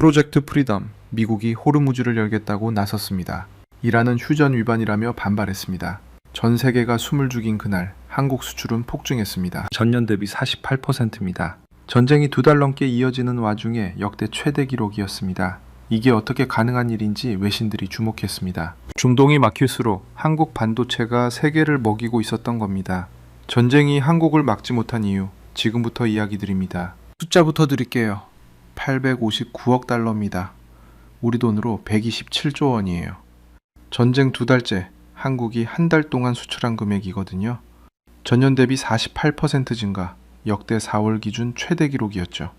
프로젝트 프리덤, 미국이 호르무즈를 열겠다고 나섰습니다. 이란은 휴전 위반이라며 반발했습니다. 전 세계가 숨을 죽인 그날 한국 수출은 폭증했습니다. 전년 대비 48%입니다. 전쟁이 2달 넘게 이어지는 와중에 역대 최대 기록이었습니다. 이게 어떻게 가능한 일인지 외신들이 주목했습니다. 중동이 막힐수록 한국 반도체가 세계를 먹이고 있었던 겁니다. 전쟁이 한국을 막지 못한 이유, 지금부터 이야기 드립니다. 숫자부터 드릴게요. 859억 달러입니다. 우리 돈으로 127조 원이에요. 전쟁 2달째 한국이 한 달 동안 수출한 금액이거든요. 전년 대비 48% 증가, 역대 4월 기준 최대 기록이었죠.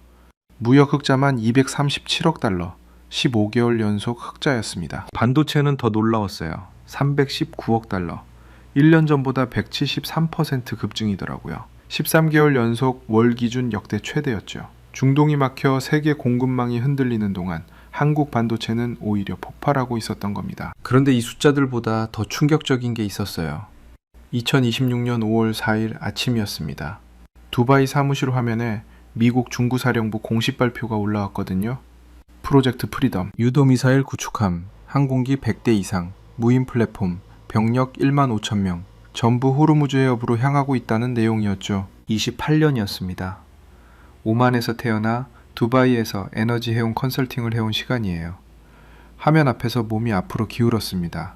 무역 흑자만 237억 달러, 15개월 연속 흑자였습니다. 반도체는 더 놀라웠어요. 319억 달러, 1년 전보다 173% 급증이더라고요. 13개월 연속 월 기준 역대 최대였죠. 중동이 막혀 세계 공급망이 흔들리는 동안 한국 반도체는 오히려 폭발하고 있었던 겁니다. 그런데 이 숫자들보다 더 충격적인 게 있었어요. 2026년 5월 4일 아침이었습니다. 두바이 사무실 화면에 미국 중구사령부 공식 발표가 올라왔거든요. 프로젝트 프리덤, 유도미사일 구축함, 항공기 100대 이상, 무인 플랫폼, 병력 1만 5천 명, 전부 호르무즈 해협으로 향하고 있다는 내용이었죠. 28년이었습니다. 오만에서 태어나 두바이에서 에너지 해운 컨설팅을 해온 시간이에요. 화면 앞에서 몸이 앞으로 기울었습니다.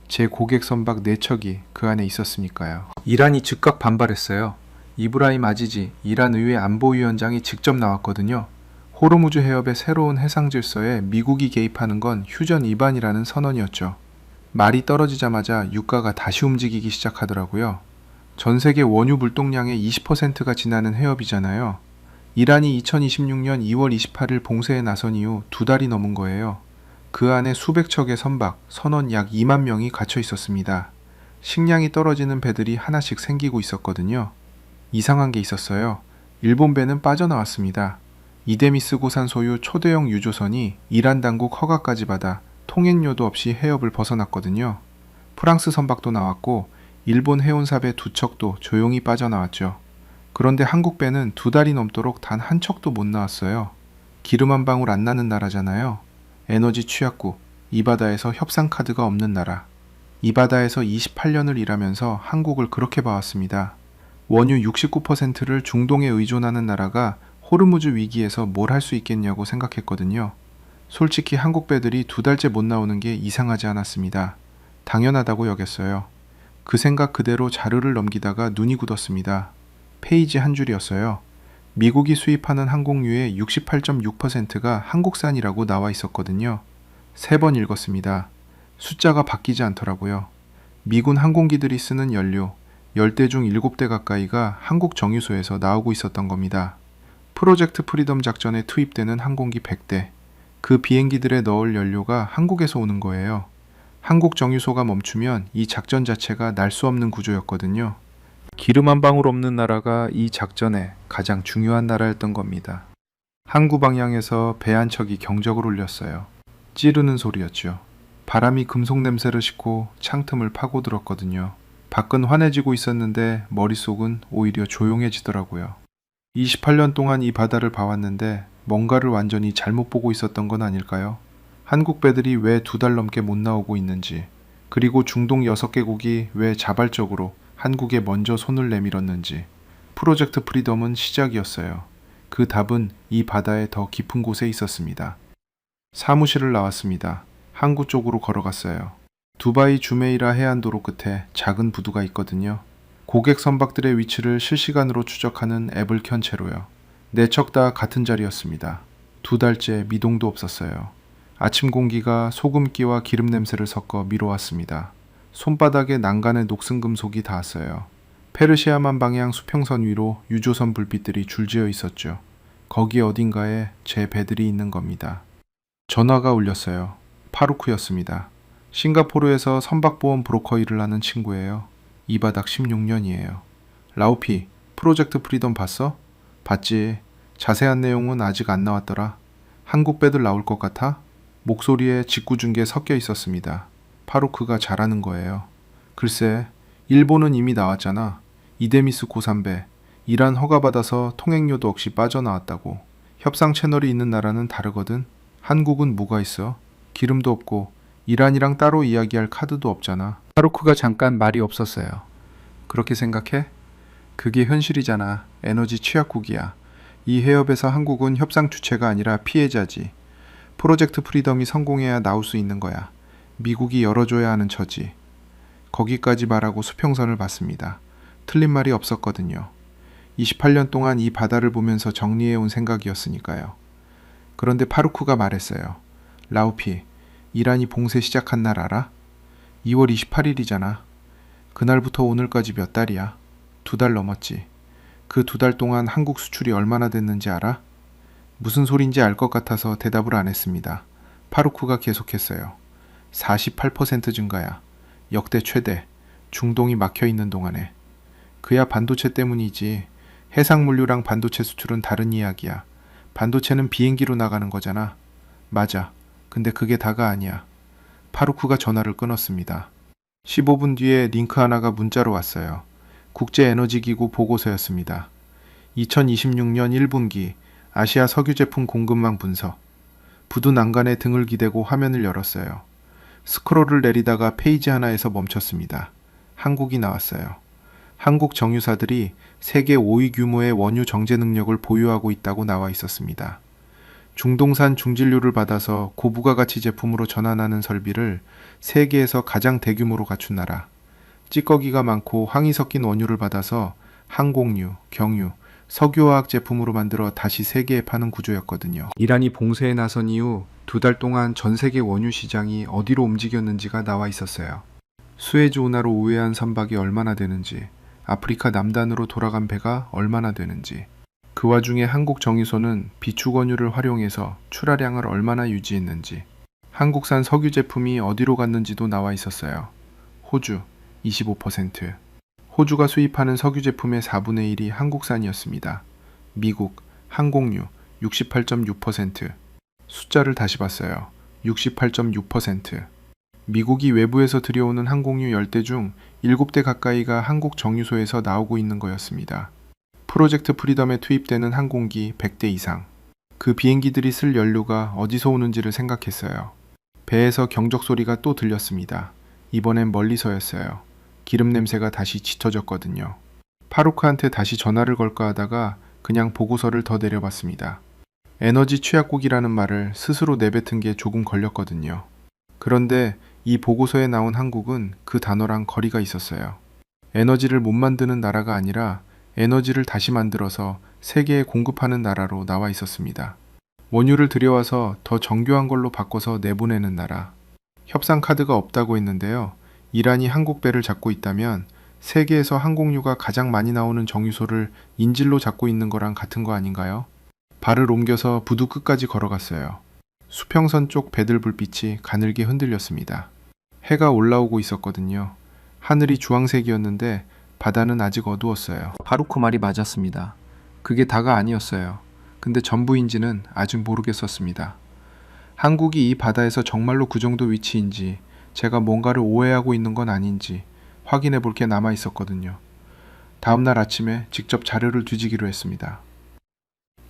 제 고객 선박 4척이 그 안에 있었으니까요. 이란이 즉각 반발했어요. 이브라임 아지지 이란 의회 안보위원장이 직접 나왔거든요. 호르무즈 해협의 새로운 해상 질서에 미국이 개입하는 건 휴전 위반이라는 선언이었죠. 말이 떨어지자마자 유가가 다시 움직이기 시작하더라고요. 전 세계 원유 물동량의 20%가 지나는 해협이잖아요. 이란이 2026년 2월 28일 봉쇄에 나선 이후 2달이 넘은 거예요. 그 안에 수백 척의 선박, 선원 약 2만 명이 갇혀 있었습니다. 식량이 떨어지는 배들이 하나씩 생기고 있었거든요. 이상한 게 있었어요. 일본 배는 빠져나왔습니다. 이데미스 고산 소유 초대형 유조선이 이란 당국 허가까지 받아 통행료도 없이 해협을 벗어났거든요. 프랑스 선박도 나왔고 일본 해운사배 2척도 조용히 빠져나왔죠. 그런데 한국 배는 2달이 넘도록 단 한 척도 못 나왔어요. 기름 한 방울 안 나는 나라잖아요. 에너지 취약국, 이 바다에서 협상 카드가 없는 나라. 이 바다에서 28년을 일하면서 한국을 그렇게 봐왔습니다. 원유 69%를 중동에 의존하는 나라가 호르무즈 위기에서 뭘 할 수 있겠냐고 생각했거든요. 솔직히 한국 배들이 2달째 못 나오는 게 이상하지 않았습니다. 당연하다고 여겼어요. 그 생각 그대로 자료를 넘기다가 눈이 굳었습니다. 페이지 한 줄이었어요. 미국이 수입하는 항공유의 68.6%가 한국산이라고 나와 있었거든요. 3번 읽었습니다. 숫자가 바뀌지 않더라고요. 미군 항공기들이 쓰는 연료 10대 중 7대 가까이가 한국 정유소에서 나오고 있었던 겁니다. 프로젝트 프리덤 작전에 투입되는 항공기 100대, 그 비행기들에 넣을 연료가 한국에서 오는 거예요. 한국 정유소가 멈추면 이 작전 자체가 날 수 없는 구조였거든요. 기름 한 방울 없는 나라가 이 작전의 가장 중요한 나라였던 겁니다. 항구 방향에서 배 한 척이 경적을 울렸어요. 찌르는 소리였죠. 바람이 금속 냄새를 싣고 창틈을 파고들었거든요. 밖은 환해지고 있었는데 머릿속은 오히려 조용해지더라고요. 28년 동안 이 바다를 봐왔는데 뭔가를 완전히 잘못 보고 있었던 건 아닐까요? 한국 배들이 왜 2달 넘게 못 나오고 있는지, 그리고 중동 6개국이 왜 자발적으로 한국에 먼저 손을 내밀었는지. 프로젝트 프리덤은 시작이었어요. 그 답은 이 바다의 더 깊은 곳에 있었습니다. 사무실을 나왔습니다. 항구 쪽으로 걸어갔어요. 두바이 주메이라 해안도로 끝에 작은 부두가 있거든요. 고객 선박들의 위치를 실시간으로 추적하는 앱을 켠 채로요. 4척 다 같은 자리였습니다. 2달째 미동도 없었어요. 아침 공기가 소금기와 기름 냄새를 섞어 밀어왔습니다. 손바닥에 난간의 녹슨 금속이 닿았어요. 페르시아만 방향 수평선 위로 유조선 불빛들이 줄지어 있었죠. 거기 어딘가에 제 배들이 있는 겁니다. 전화가 울렸어요. 파루크였습니다. 싱가포르에서 선박보험 브로커 일을 하는 친구예요. 이 바닥 16년이에요. 라우피, 프로젝트 프리덤 봤어? 봤지. 자세한 내용은 아직 안 나왔더라. 한국 배들 나올 것 같아? 목소리에 직구중계 섞여 있었습니다. 파루크가 잘하는 거예요. 글쎄, 일본은 이미 나왔잖아. 이데미스 고산배, 이란 허가받아서 통행료도 없이 빠져나왔다고. 협상 채널이 있는 나라는 다르거든. 한국은 뭐가 있어? 기름도 없고 이란이랑 따로 이야기할 카드도 없잖아. 파루크가 잠깐 말이 없었어요. 그렇게 생각해? 그게 현실이잖아. 에너지 취약국이야. 이 해협에서 한국은 협상 주체가 아니라 피해자지. 프로젝트 프리덤이 성공해야 나올 수 있는 거야. 미국이 열어줘야 하는 처지. 거기까지 말하고 수평선을 봤습니다. 틀린 말이 없었거든요. 28년 동안 이 바다를 보면서 정리해온 생각이었으니까요. 그런데 파루크가 말했어요. 라우피, 이란이 봉쇄 시작한 날 알아? 2월 28일이잖아. 그날부터 오늘까지 몇 달이야? 2달 넘었지. 그 2달 동안 한국 수출이 얼마나 됐는지 알아? 무슨 소린지 알 것 같아서 대답을 안 했습니다. 파루크가 계속했어요. 48% 증가야. 역대 최대. 중동이 막혀 있는 동안에. 그야 반도체 때문이지. 해상물류랑 반도체 수출은 다른 이야기야. 반도체는 비행기로 나가는 거잖아. 맞아. 근데 그게 다가 아니야. 파루크가 전화를 끊었습니다. 15분 뒤에 링크 하나가 문자로 왔어요. 국제에너지기구 보고서였습니다. 2026년 1분기 아시아 석유 제품 공급망 분석. 부두 난간에 등을 기대고 화면을 열었어요. 스크롤을 내리다가 페이지 하나에서 멈췄습니다. 한국이 나왔어요. 한국 정유사들이 세계 5위 규모의 원유 정제 능력을 보유하고 있다고 나와 있었습니다. 중동산 중진료를 받아서 고부가가치 제품으로 전환하는 설비를 세계에서 가장 대규모로 갖춘 나라. 찌꺼기가 많고 황이 섞인 원유를 받아서 항공유, 경유, 석유화학 제품으로 만들어 다시 세계에 파는 구조였거든요. 이란이 봉쇄에 나선 이후 2달 동안 전 세계 원유 시장이 어디로 움직였는지가 나와 있었어요. 수에즈 운하로 우회한 선박이 얼마나 되는지, 아프리카 남단으로 돌아간 배가 얼마나 되는지, 그 와중에 한국 정유소는 비축 원유를 활용해서 출하량을 얼마나 유지했는지, 한국산 석유 제품이 어디로 갔는지도 나와 있었어요. 호주 25%. 호주가 수입하는 석유 제품의 4분의 1이 한국산이었습니다. 미국 항공유 68.6%. 숫자를 다시 봤어요. 68.6%. 미국이 외부에서 들여오는 항공유 10대 중 7대 가까이가 한국 정유소에서 나오고 있는 거였습니다. 프로젝트 프리덤에 투입되는 항공기 100대 이상. 그 비행기들이 쓸 연료가 어디서 오는지를 생각했어요. 배에서 경적 소리가 또 들렸습니다. 이번엔 멀리서였어요. 기름 냄새가 다시 짙어졌거든요. 파루크한테 다시 전화를 걸까 하다가 그냥 보고서를 더 내려봤습니다. 에너지 취약국이라는 말을 스스로 내뱉은 게 조금 걸렸거든요. 그런데 이 보고서에 나온 한국은 그 단어랑 거리가 있었어요. 에너지를 못 만드는 나라가 아니라 에너지를 다시 만들어서 세계에 공급하는 나라로 나와 있었습니다. 원유를 들여와서 더 정교한 걸로 바꿔서 내보내는 나라. 협상 카드가 없다고 했는데요. 이란이 한국 배를 잡고 있다면 세계에서 항공유가 가장 많이 나오는 정유소를 인질로 잡고 있는 거랑 같은 거 아닌가요? 발을 옮겨서 부두 끝까지 걸어갔어요. 수평선 쪽 배들 불빛이 가늘게 흔들렸습니다. 해가 올라오고 있었거든요. 하늘이 주황색이었는데 바다는 아직 어두웠어요. 파루크 말이 맞았습니다. 그게 다가 아니었어요. 근데 전부인지는 아직 모르겠었습니다. 한국이 이 바다에서 정말로 그 정도 위치인지 제가 뭔가를 오해하고 있는 건 아닌지 확인해 볼 게 남아 있었거든요. 다음날 아침에 직접 자료를 뒤지기로 했습니다.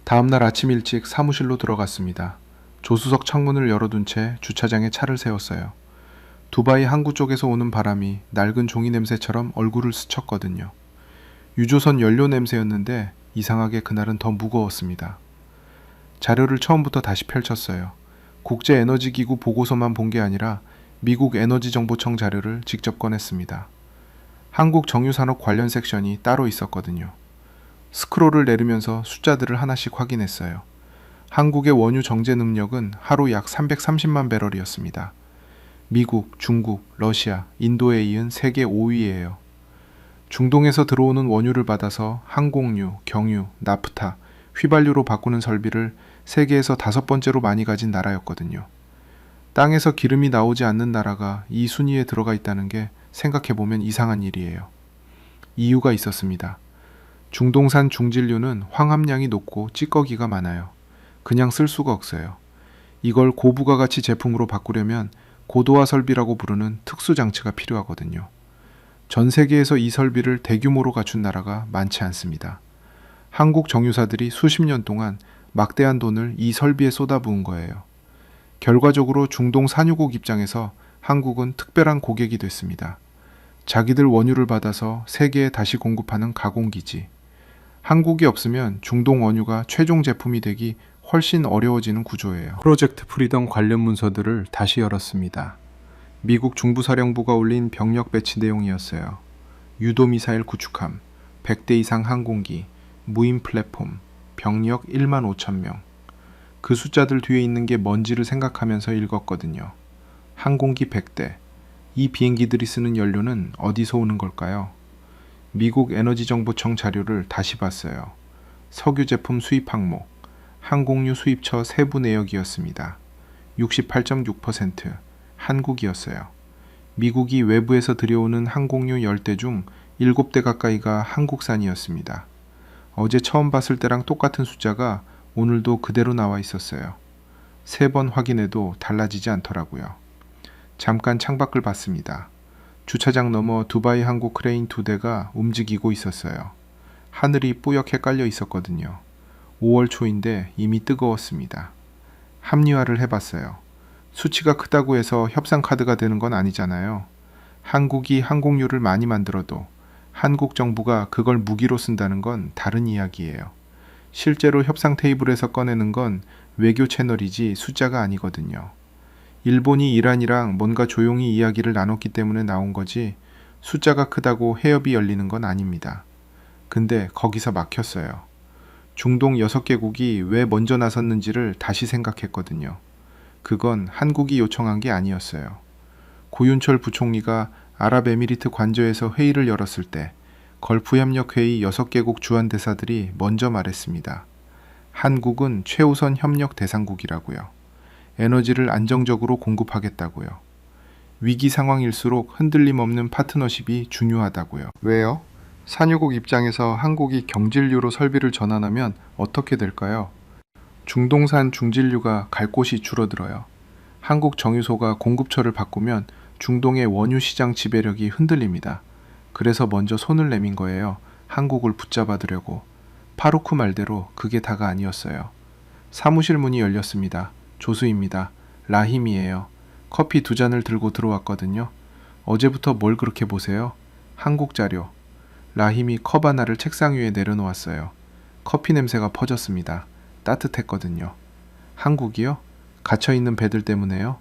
다음날 아침 일찍 사무실로 들어갔습니다. 조수석 창문을 열어둔 채 주차장에 차를 세웠어요. 두바이 항구 쪽에서 오는 바람이 낡은 종이 냄새처럼 얼굴을 스쳤거든요. 유조선 연료 냄새였는데 이상하게 그날은 더 무거웠습니다. 자료를 처음부터 다시 펼쳤어요. 국제에너지기구 보고서만 본 게 아니라 미국 에너지정보청 자료를 직접 꺼냈습니다. 한국 정유산업 관련 섹션이 따로 있었거든요. 스크롤을 내리면서 숫자들을 하나씩 확인했어요. 한국의 원유 정제 능력은 하루 약 330만 배럴이었습니다. 미국, 중국, 러시아, 인도에 이은 세계 5위예요. 중동에서 들어오는 원유를 받아서 항공유, 경유, 나프타, 휘발유로 바꾸는 설비를 세계에서 5번째로 많이 가진 나라였거든요. 땅에서 기름이 나오지 않는 나라가 이 순위에 들어가 있다는 게 생각해보면 이상한 일이에요. 이유가 있었습니다. 중동산 중진류는 황함량이 높고 찌꺼기가 많아요. 그냥 쓸 수가 없어요. 이걸 고부가가치 제품으로 바꾸려면 고도화 설비라고 부르는 특수 장치가 필요하거든요. 전 세계에서 이 설비를 대규모로 갖춘 나라가 많지 않습니다. 한국 정유사들이 수십 년 동안 막대한 돈을 이 설비에 쏟아부은 거예요. 결과적으로 중동 산유국 입장에서 한국은 특별한 고객이 됐습니다. 자기들 원유를 받아서 세계에 다시 공급하는 가공기지. 한국이 없으면 중동 원유가 최종 제품이 되기 훨씬 어려워지는 구조예요. 프로젝트 프리덤 관련 문서들을 다시 열었습니다. 미국 중부사령부가 올린 병력 배치 내용이었어요. 유도미사일 구축함, 100대 이상 항공기, 무인 플랫폼, 병력 1만 5천 명. 그 숫자들 뒤에 있는 게 뭔지를 생각하면서 읽었거든요. 항공기 100대. 이 비행기들이 쓰는 연료는 어디서 오는 걸까요? 미국 에너지정보청 자료를 다시 봤어요. 석유 제품 수입 항목, 항공유 수입처 세부 내역이었습니다. 68.6% 한국이었어요. 미국이 외부에서 들여오는 항공유 10대 중 7대 가까이가 한국산이었습니다. 어제 처음 봤을 때랑 똑같은 숫자가 오늘도 그대로 나와 있었어요. 3번 확인해도 달라지지 않더라고요. 잠깐 창밖을 봤습니다. 주차장 너머 두바이 항공 크레인 2대가 움직이고 있었어요. 하늘이 뿌옇게 깔려 있었거든요. 5월 초인데 이미 뜨거웠습니다. 합리화를 해봤어요. 수치가 크다고 해서 협상 카드가 되는 건 아니잖아요. 한국이 항공유를 많이 만들어도 한국 정부가 그걸 무기로 쓴다는 건 다른 이야기예요. 실제로 협상 테이블에서 꺼내는 건 외교 채널이지 숫자가 아니거든요. 일본이 이란이랑 뭔가 조용히 이야기를 나눴기 때문에 나온 거지 숫자가 크다고 해협이 열리는 건 아닙니다. 근데 거기서 막혔어요. 중동 6개국이 왜 먼저 나섰는지를 다시 생각했거든요. 그건 한국이 요청한 게 아니었어요. 고윤철 부총리가 아랍에미리트 관저에서 회의를 열었을 때 걸프협력회의 6개국 주한대사들이 먼저 말했습니다. 한국은 최우선 협력 대상국이라고요. 에너지를 안정적으로 공급하겠다고요. 위기 상황일수록 흔들림 없는 파트너십이 중요하다고요. 왜요? 산유국 입장에서 한국이 경질유로 설비를 전환하면 어떻게 될까요? 중동산 중진류가 갈 곳이 줄어들어요. 한국 정유소가 공급처를 바꾸면 중동의 원유 시장 지배력이 흔들립니다. 그래서 먼저 손을 내민 거예요. 한국을 붙잡아두려고. 파루크 말대로 그게 다가 아니었어요. 사무실 문이 열렸습니다. 조수입니다. 라힘이에요. 커피 2잔을 들고 들어왔거든요. 어제부터 뭘 그렇게 보세요? 한국 자료. 라힘이 컵 하나를 책상 위에 내려놓았어요. 커피 냄새가 퍼졌습니다. 따뜻했거든요. 한국이요? 갇혀있는 배들 때문에요?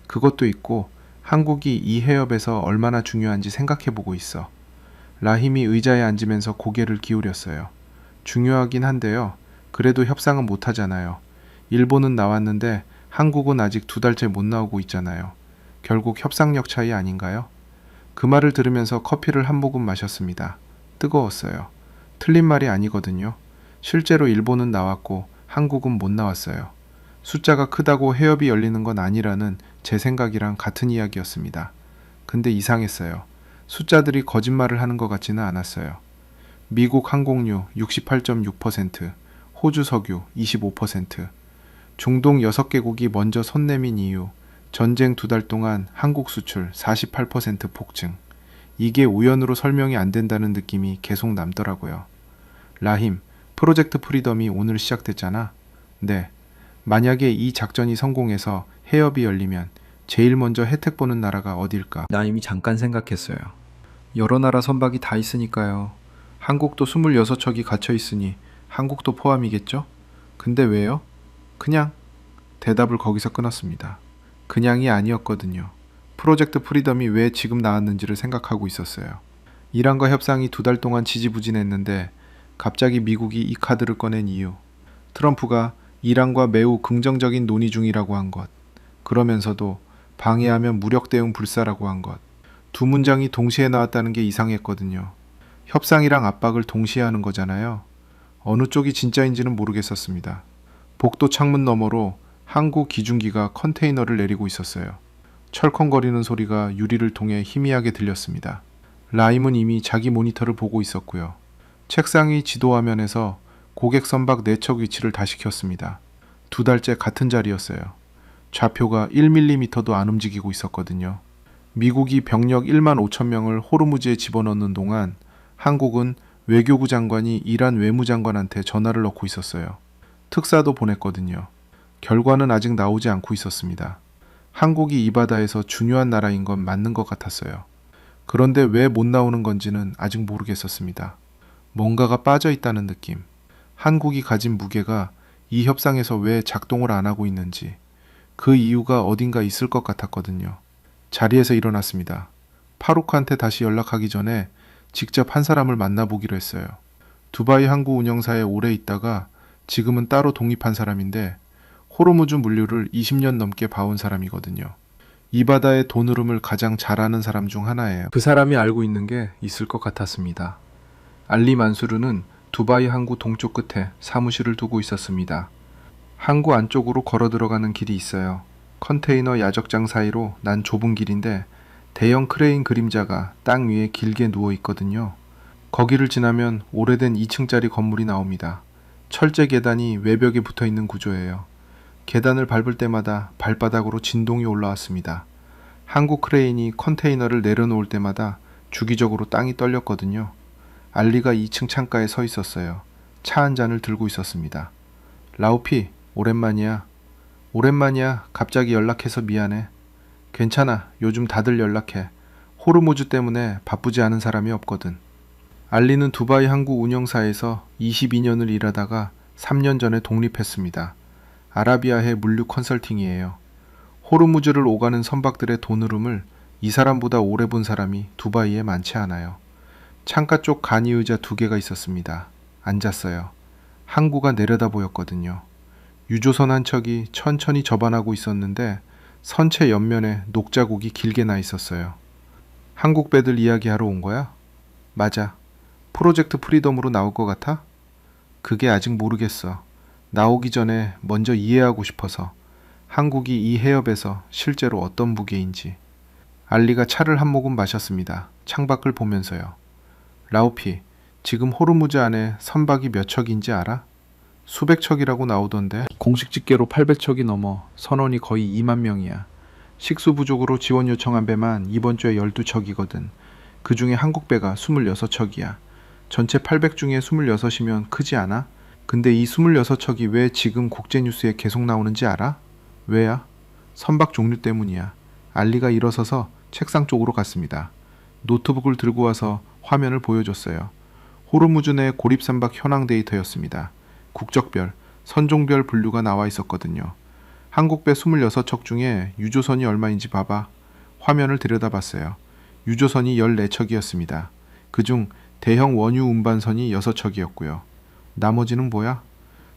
그것도 있고 한국이 이 해협에서 얼마나 중요한지 생각해보고 있어. 라힘이 의자에 앉으면서 고개를 기울였어요. 중요하긴 한데요. 그래도 협상은 못하잖아요. 일본은 나왔는데 한국은 아직 2달째 못 나오고 있잖아요. 결국 협상력 차이 아닌가요? 그 말을 들으면서 커피를 한 모금 마셨습니다. 뜨거웠어요. 틀린 말이 아니거든요. 실제로 일본은 나왔고 한국은 못 나왔어요. 숫자가 크다고 해협이 열리는 건 아니라는 제 생각이랑 같은 이야기였습니다. 근데 이상했어요. 숫자들이 거짓말을 하는 것 같지는 않았어요. 미국 항공유 68.6%, 호주 석유 25%, 중동 6개국이 먼저 손 내민 이유, 전쟁 2달 동안 한국 수출 48% 폭증. 이게 우연으로 설명이 안 된다는 느낌이 계속 남더라고요. 라힘, 프로젝트 프리덤이 오늘 시작됐잖아. 네. 만약에 이 작전이 성공해서 해협이 열리면 제일 먼저 혜택 보는 나라가 어딜까? 나 이미 잠깐 생각했어요. 여러 나라 선박이 다 있으니까요. 한국도 26척이 갇혀 있으니 한국도 포함이겠죠? 근데 왜요? 그냥. 대답을 거기서 끊었습니다. 그냥이 아니었거든요. 프로젝트 프리덤이 왜 지금 나왔는지를 생각하고 있었어요. 이란과 협상이 2달 동안 지지부진했는데 갑자기 미국이 이 카드를 꺼낸 이유. 트럼프가 이란과 매우 긍정적인 논의 중이라고 한 것. 그러면서도 방해하면 무력 대응 불사라고 한 것. 두 문장이 동시에 나왔다는 게 이상했거든요. 협상이랑 압박을 동시에 하는 거잖아요. 어느 쪽이 진짜인지는 모르겠었습니다. 복도 창문 너머로 한국 기중기가 컨테이너를 내리고 있었어요. 철컹거리는 소리가 유리를 통해 희미하게 들렸습니다. 라임은 이미 자기 모니터를 보고 있었고요. 책상이 지도 화면에서 고객 선박 4척 위치를 다시 켰습니다. 2달째 같은 자리였어요. 좌표가 1mm도 안 움직이고 있었거든요. 미국이 병력 1만 5천 명을 호르무즈에 집어넣는 동안 한국은 외교부 장관이 이란 외무장관한테 전화를 넣고 있었어요. 특사도 보냈거든요. 결과는 아직 나오지 않고 있었습니다. 한국이 이 바다에서 중요한 나라인 건 맞는 것 같았어요. 그런데 왜 못 나오는 건지는 아직 모르겠었습니다. 뭔가가 빠져 있다는 느낌. 한국이 가진 무게가 이 협상에서 왜 작동을 안 하고 있는지 그 이유가 어딘가 있을 것 같았거든요. 자리에서 일어났습니다. 파루크한테 다시 연락하기 전에 직접 한 사람을 만나보기로 했어요. 두바이 항구 운영사에 오래 있다가 지금은 따로 독립한 사람인데 호르무즈 물류를 20년 넘게 봐온 사람이거든요. 이 바다의 돈 흐름을 가장 잘 아는 사람 중 하나예요. 그 사람이 알고 있는 게 있을 것 같았습니다. 알리 만수르는 두바이 항구 동쪽 끝에 사무실을 두고 있었습니다. 항구 안쪽으로 걸어 들어가는 길이 있어요. 컨테이너 야적장 사이로 난 좁은 길인데 대형 크레인 그림자가 땅 위에 길게 누워 있거든요. 거기를 지나면 오래된 2층짜리 건물이 나옵니다. 철제 계단이 외벽에 붙어 있는 구조예요. 계단을 밟을 때마다 발바닥으로 진동이 올라왔습니다. 한국 크레인이 컨테이너를 내려놓을 때마다 주기적으로 땅이 떨렸거든요. 알리가 2층 창가에 서 있었어요. 차 한 잔을 들고 있었습니다. 라우피, 오랜만이야. 오랜만이야. 갑자기 연락해서 미안해. 괜찮아. 요즘 다들 연락해. 호르무즈 때문에 바쁘지 않은 사람이 없거든. 알리는 두바이 항구 운영사에서 22년을 일하다가 3년 전에 독립했습니다. 아라비아해 물류 컨설팅이에요. 호르무즈를 오가는 선박들의 돈 흐름을 이 사람보다 오래 본 사람이 두바이에 많지 않아요. 창가 쪽 간이 의자 2개가 있었습니다. 앉았어요. 항구가 내려다 보였거든요. 유조선 한 척이 천천히 접안하고 있었는데 선체 옆면에 녹자국이 길게 나 있었어요. 한국 배들 이야기하러 온 거야? 맞아. 프로젝트 프리덤으로 나올 것 같아? 그게 아직 모르겠어. 나오기 전에 먼저 이해하고 싶어서. 한국이 이 해협에서 실제로 어떤 무게인지. 알리가 차를 한 모금 마셨습니다. 창밖을 보면서요. 라우피, 지금 호르무즈 안에 선박이 몇 척인지 알아? 수백 척이라고 나오던데 공식 집계로 800척이 넘어 선원이 거의 2만 명이야. 식수 부족으로 지원 요청한 배만 이번 주에 12척이거든. 그 중에 한국 배가 26척이야. 전체 800 중에 26이면 크지 않아? 근데 이 26척이 왜 지금 국제뉴스에 계속 나오는지 알아? 왜야? 선박 종류 때문이야. 알리가 일어서서 책상 쪽으로 갔습니다. 노트북을 들고 와서 화면을 보여줬어요. 호르무즈 내 고립선박 현황 데이터였습니다. 국적별, 선종별 분류가 나와 있었거든요. 한국배 26척 중에 유조선이 얼마인지 봐봐. 화면을 들여다봤어요. 유조선이 14척이었습니다. 그중 대형 원유 운반선이 6척이었고요. 나머지는 뭐야?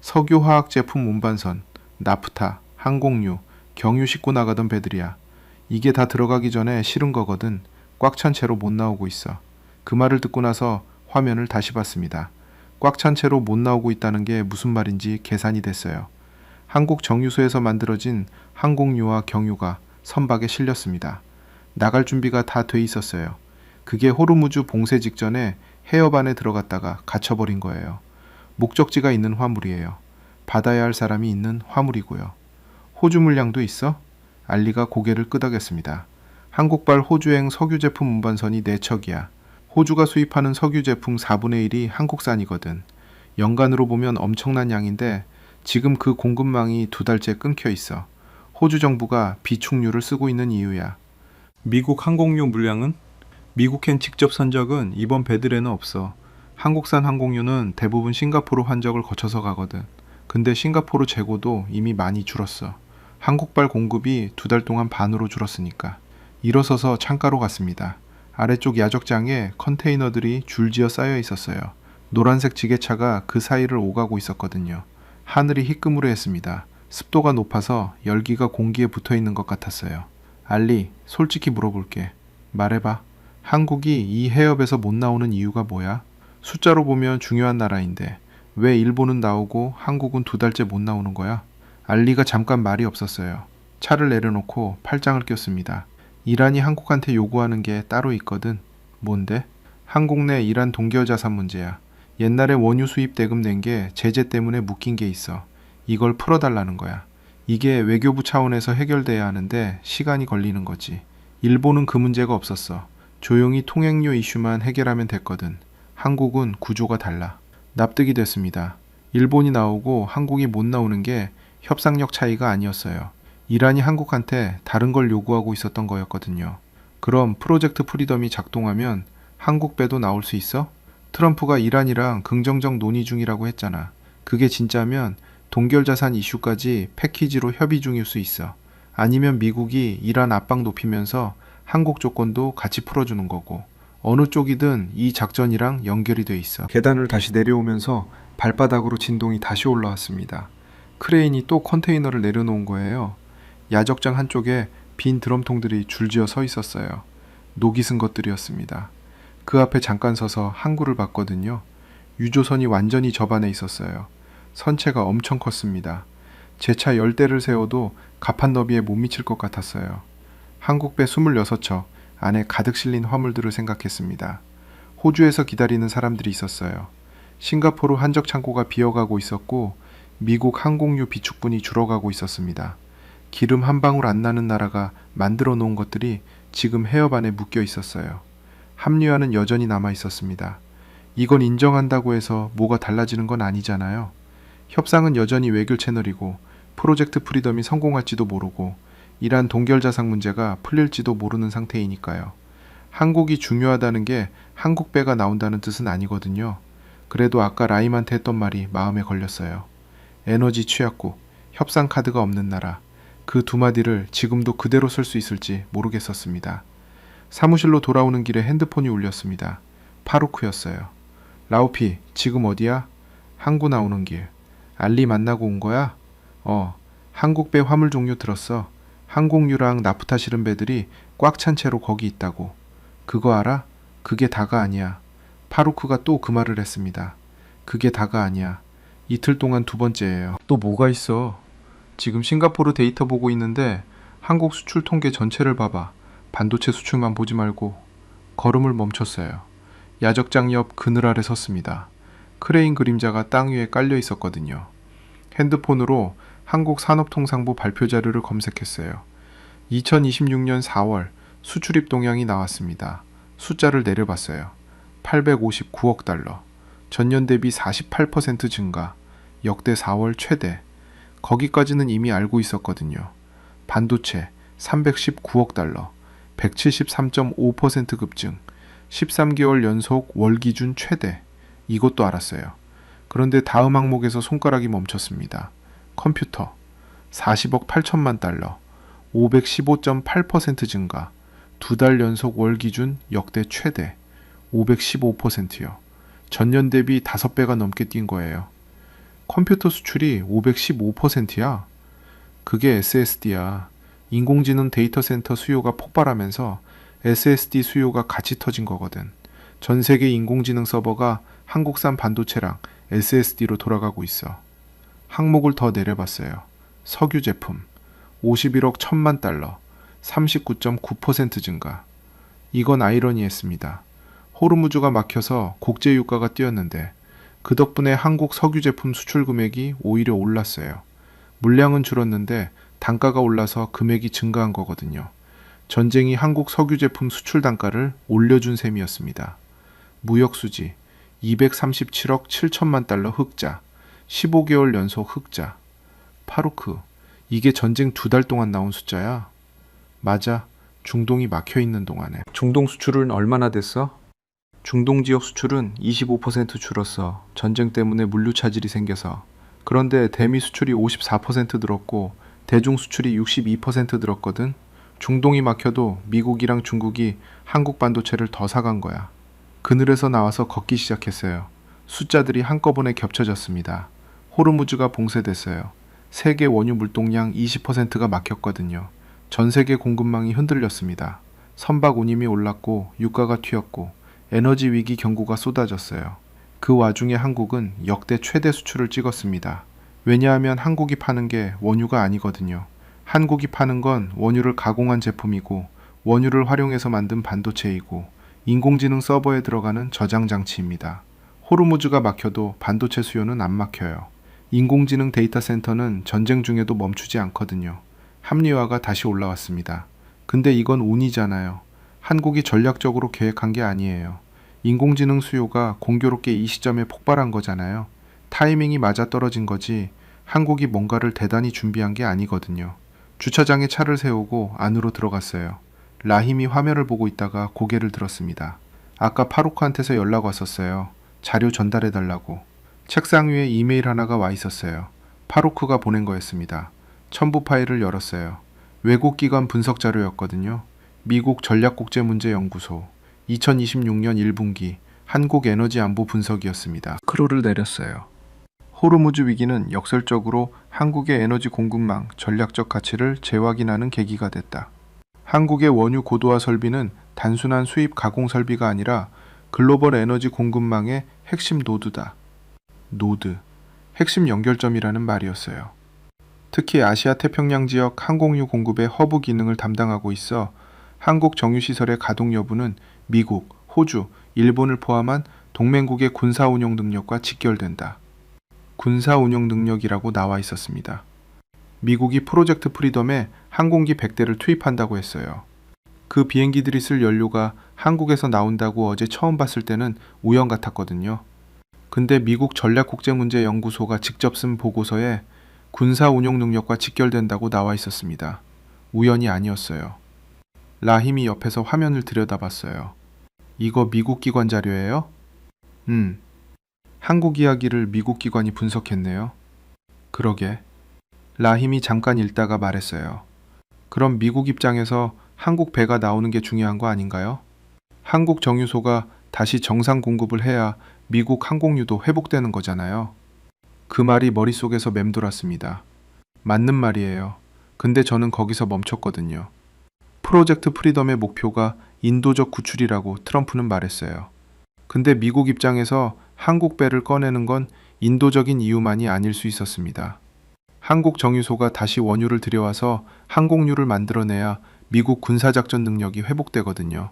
석유화학 제품 운반선, 나프타, 항공유, 경유 싣고 나가던 배들이야. 이게 다 들어가기 전에 실은 거거든. 꽉 찬 채로 못 나오고 있어. 그 말을 듣고 나서 화면을 다시 봤습니다. 꽉 찬 채로 못 나오고 있다는 게 무슨 말인지 계산이 됐어요. 한국 정유소에서 만들어진 항공유와 경유가 선박에 실렸습니다. 나갈 준비가 다 돼 있었어요. 그게 호르무즈 봉쇄 직전에 해협 안에 들어갔다가 갇혀버린 거예요. 목적지가 있는 화물이에요. 받아야 할 사람이 있는 화물이고요. 호주 물량도 있어? 알리가 고개를 끄덕였습니다. 한국발 호주행 석유 제품 운반선이 4척이야. 호주가 수입하는 석유 제품 4분의 1이 한국산이거든. 연간으로 보면 엄청난 양인데 지금 그 공급망이 2달째 끊겨 있어. 호주 정부가 비축유를 쓰고 있는 이유야. 미국 항공유 물량은? 미국행 직접 선적은 이번 배들에는 없어. 한국산 항공유는 대부분 싱가포르 환적을 거쳐서 가거든. 근데 싱가포르 재고도 이미 많이 줄었어. 한국발 공급이 2달 동안 반으로 줄었으니까. 일어서서 창가로 갔습니다. 아래쪽 야적장에 컨테이너들이 줄지어 쌓여 있었어요. 노란색 지게차가 그 사이를 오가고 있었거든요. 하늘이 희끄무레했습니다. 습도가 높아서 열기가 공기에 붙어 있는 것 같았어요. 알리, 솔직히 물어볼게. 말해봐. 한국이 이 해협에서 못 나오는 이유가 뭐야? 숫자로 보면 중요한 나라인데 왜 일본은 나오고 한국은 2달째 못 나오는 거야? 알리가 잠깐 말이 없었어요. 차를 내려놓고 팔짱을 꼈습니다. 이란이 한국한테 요구하는 게 따로 있거든. 뭔데? 한국 내 이란 동결 자산 문제야. 옛날에 원유 수입 대금 낸 게 제재 때문에 묶인 게 있어. 이걸 풀어달라는 거야. 이게 외교부 차원에서 해결돼야 하는데 시간이 걸리는 거지. 일본은 그 문제가 없었어. 조용히 통행료 이슈만 해결하면 됐거든. 한국은 구조가 달라. 납득이 됐습니다. 일본이 나오고 한국이 못 나오는 게 협상력 차이가 아니었어요. 이란이 한국한테 다른 걸 요구하고 있었던 거였거든요. 그럼 프로젝트 프리덤이 작동하면 한국 배도 나올 수 있어? 트럼프가 이란이랑 긍정적 논의 중이라고 했잖아. 그게 진짜면 동결자산 이슈까지 패키지로 협의 중일 수 있어. 아니면 미국이 이란 압박 높이면서 한국 조건도 같이 풀어주는 거고. 어느 쪽이든 이 작전이랑 연결이 돼 있어. 계단을 다시 내려오면서 발바닥으로 진동이 다시 올라왔습니다. 크레인이 또 컨테이너를 내려놓은 거예요. 야적장 한쪽에 빈 드럼통들이 줄지어 서 있었어요. 녹이 쓴 것들이었습니다. 그 앞에 잠깐 서서 항구를 봤거든요. 유조선이 완전히 접안에 있었어요. 선체가 엄청 컸습니다. 제 차 10대를 세워도 가판 너비에 못 미칠 것 같았어요. 한국 배 26척, 안에 가득 실린 화물들을 생각했습니다. 호주에서 기다리는 사람들이 있었어요. 싱가포르 한적 창고가 비어가고 있었고 미국 항공유 비축분이 줄어가고 있었습니다. 기름 한 방울 안 나는 나라가 만들어 놓은 것들이 지금 해협 안에 묶여 있었어요. 합류하는 여전히 남아 있었습니다. 이건 인정한다고 해서 뭐가 달라지는 건 아니잖아요. 협상은 여전히 외교 채널이고 프로젝트 프리덤이 성공할지도 모르고 이란 동결자산 문제가 풀릴지도 모르는 상태이니까요. 한국이 중요하다는 게 한국 배가 나온다는 뜻은 아니거든요. 그래도 아까 라임한테 했던 말이 마음에 걸렸어요. 에너지 취약국, 협상 카드가 없는 나라. 그 두 마디를 지금도 그대로 쓸 수 있을지 모르겠었습니다. 사무실로 돌아오는 길에 핸드폰이 울렸습니다. 파루크였어요. 라우피, 지금 어디야? 항구 나오는 길. 알리 만나고 온 거야? 한국배 화물 종류 들었어. 항공유랑 나프타 실은 배들이 꽉 찬 채로 거기 있다고. 그거 알아? 그게 다가 아니야. 파루크가 또 그 말을 했습니다. 그게 다가 아니야. 이틀 동안 2번째예요. 또 뭐가 있어? 지금 싱가포르 데이터 보고 있는데 한국 수출 통계 전체를 봐봐. 반도체 수출만 보지 말고. 걸음을 멈췄어요. 야적장 옆 그늘 아래 섰습니다. 크레인 그림자가 땅 위에 깔려 있었거든요. 핸드폰으로 한국산업통상부 발표 자료를 검색했어요. 2026년 4월 수출입 동향이 나왔습니다. 숫자를 내려봤어요. 859억 달러. 전년 대비 48% 증가. 역대 4월 최대. 거기까지는 이미 알고 있었거든요. 반도체 319억 달러. 173.5% 급증. 13개월 연속 월 기준 최대. 이것도 알았어요. 그런데 다음 항목에서 손가락이 멈췄습니다. 컴퓨터 40억 8천만 달러. 515.8% 증가. 2달 연속 월 기준 역대 최대. 515%요. 전년 대비 5배가 넘게 뛴 거예요. 컴퓨터 수출이 515%야. 그게 SSD야. 인공지능 데이터 센터 수요가 폭발하면서 SSD 수요가 같이 터진 거거든. 전 세계 인공지능 서버가 한국산 반도체랑 SSD로 돌아가고 있어. 항목을 더 내려봤어요. 석유 제품 51억 1천만 달러. 39.9% 증가. 이건 아이러니했습니다. 호르무즈가 막혀서 국제 유가가 뛰었는데 그 덕분에 한국 석유 제품 수출 금액이 오히려 올랐어요. 물량은 줄었는데 단가가 올라서 금액이 증가한 거거든요. 전쟁이 한국 석유 제품 수출 단가를 올려준 셈이었습니다. 무역 수지 237억 7천만 달러 흑자. 15개월 연속 흑자. 파루크, 이게 전쟁 2달 동안 나온 숫자야? 맞아. 중동이 막혀 있는 동안에. 중동 수출은 얼마나 됐어? 중동 지역 수출은 25% 줄었어. 전쟁 때문에 물류 차질이 생겨서. 그런데 대미 수출이 54% 늘었고 대중 수출이 62% 늘었거든. 중동이 막혀도 미국이랑 중국이 한국 반도체를 더 사간 거야. 그늘에서 나와서 걷기 시작했어요. 숫자들이 한꺼번에 겹쳐졌습니다. 호르무즈가 봉쇄됐어요. 세계 원유 물동량 20%가 막혔거든요. 전 세계 공급망이 흔들렸습니다. 선박 운임이 올랐고 유가가 튀었고 에너지 위기 경고가 쏟아졌어요. 그 와중에 한국은 역대 최대 수출을 찍었습니다. 왜냐하면 한국이 파는 게 원유가 아니거든요. 한국이 파는 건 원유를 가공한 제품이고 원유를 활용해서 만든 반도체이고 인공지능 서버에 들어가는 저장 장치입니다. 호르무즈가 막혀도 반도체 수요는 안 막혀요. 인공지능 데이터 센터는 전쟁 중에도 멈추지 않거든요. 합리화가 다시 올라왔습니다. 근데 이건 운이잖아요. 한국이 전략적으로 계획한 게 아니에요. 인공지능 수요가 공교롭게 이 시점에 폭발한 거잖아요. 타이밍이 맞아떨어진 거지 한국이 뭔가를 대단히 준비한 게 아니거든요. 주차장에 차를 세우고 안으로 들어갔어요. 라힘이 화면을 보고 있다가 고개를 들었습니다. 아까 파루크한테서 연락 왔었어요. 자료 전달해달라고. 책상 위에 이메일 하나가 와 있었어요. 파루크가 보낸 거였습니다. 첨부 파일을 열었어요. 외국기관 분석 자료였거든요. 미국 전략국제문제연구소 2026년 1분기 한국에너지안보 분석이었습니다. 크로를 내렸어요. 호르무즈 위기는 역설적으로 한국의 에너지 공급망 전략적 가치를 재확인하는 계기가 됐다. 한국의 원유 고도화 설비는 단순한 수입 가공 설비가 아니라 글로벌 에너지 공급망의 핵심 노드다. 노드, 핵심 연결점이라는 말이었어요. 특히 아시아 태평양 지역 항공유 공급의 허브 기능을 담당하고 있어 한국 정유시설의 가동 여부는 미국, 호주, 일본을 포함한 동맹국의 군사 운용 능력과 직결된다. 군사 운용 능력이라고 나와 있었습니다. 미국이 프로젝트 프리덤에 항공기 100대를 투입한다고 했어요. 그 비행기들이 쓸 연료가 한국에서 나온다고 어제 처음 봤을 때는 우연 같았거든요. 근데 미국 전략국제문제연구소가 직접 쓴 보고서에 군사 운용 능력과 직결된다고 나와 있었습니다. 우연이 아니었어요. 라힘이 옆에서 화면을 들여다봤어요. 이거 미국 기관 자료예요? 한국 이야기를 미국 기관이 분석했네요. 그러게. 라힘이 잠깐 읽다가 말했어요. 그럼 미국 입장에서 한국 배가 나오는 게 중요한 거 아닌가요? 한국 정유소가 다시 정상 공급을 해야 미국 항공유도 회복되는 거잖아요. 그 말이 머릿속에서 맴돌았습니다. 맞는 말이에요. 근데 저는 거기서 멈췄거든요. 프로젝트 프리덤의 목표가 인도적 구출이라고 트럼프는 말했어요. 근데 미국 입장에서 한국 배를 꺼내는 건 인도적인 이유만이 아닐 수 있었습니다. 한국 정유소가 다시 원유를 들여와서 항공유를 만들어내야 미국 군사작전 능력이 회복되거든요.